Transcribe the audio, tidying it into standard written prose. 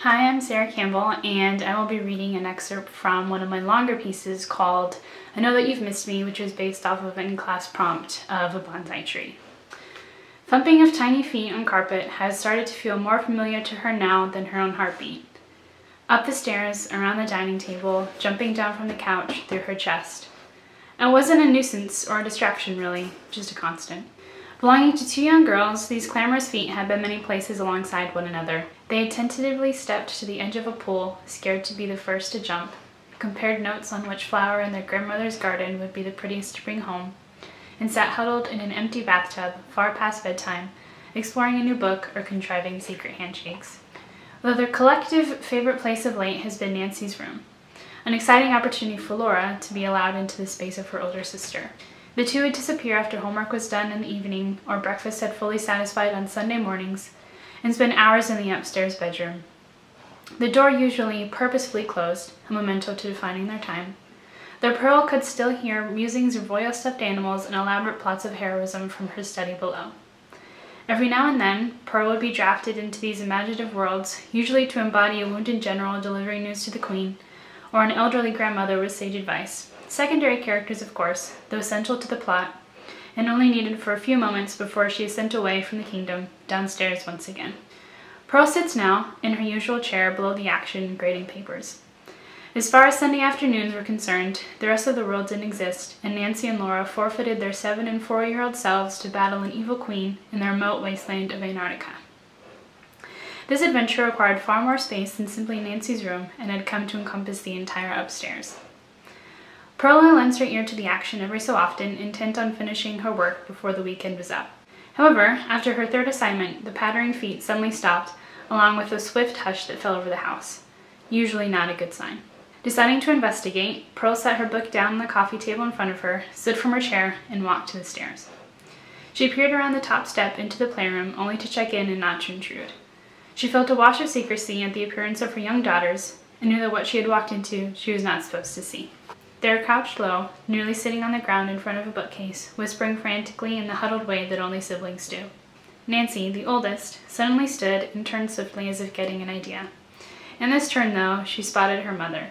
Hi, I'm Sarah Campbell, and I will be reading an excerpt from one of my longer pieces called I Know That You've Missed Me, which is based off of an in-class prompt of a bonsai tree. Thumping of tiny feet on carpet has started to feel more familiar to her now than her own heartbeat. Up the stairs, around the dining table, jumping down from the couch through her chest. It wasn't a nuisance or a distraction, really, just a constant. Belonging to two young girls, these clamorous feet had been many places alongside one another. They had tentatively stepped to the edge of a pool, scared to be the first to jump, compared notes on which flower in their grandmother's garden would be the prettiest to bring home, and sat huddled in an empty bathtub, far past bedtime, exploring a new book or contriving secret handshakes. Though their collective favorite place of late has been Nancy's room, an exciting opportunity for Laura to be allowed into the space of her older sister. The two would disappear after homework was done in the evening or breakfast had fully satisfied on Sunday mornings and spend hours in the upstairs bedroom. The door usually purposefully closed, a memento to defining their time. Though Pearl could still hear musings of royal stuffed animals and elaborate plots of heroism from her study below. Every now and then, Pearl would be drafted into these imaginative worlds, usually to embody a wounded general delivering news to the queen, or an elderly grandmother with sage advice. Secondary characters, of course, though essential to the plot, and only needed for a few moments before she is sent away from the kingdom, downstairs once again. Pearl sits now, in her usual chair below the action, grading papers. As far as Sunday afternoons were concerned, the rest of the world didn't exist, and Nancy and Laura forfeited their 7- and 4-year-old selves to battle an evil queen in the remote wasteland of Antarctica. This adventure required far more space than simply Nancy's room, and had come to encompass the entire upstairs. Pearl only lends her ear to the action every so often, intent on finishing her work before the weekend was up. However, after her third assignment, the pattering feet suddenly stopped, along with a swift hush that fell over the house. Usually not a good sign. Deciding to investigate, Pearl set her book down on the coffee table in front of her, stood from her chair, and walked to the stairs. She peered around the top step into the playroom, only to check in and not to intrude. She felt a wash of secrecy at the appearance of her young daughters, and knew that what she had walked into she was not supposed to see. They were crouched low, nearly sitting on the ground in front of a bookcase, whispering frantically in the huddled way that only siblings do. Nancy, the oldest, suddenly stood and turned swiftly as if getting an idea. In this turn, though, she spotted her mother.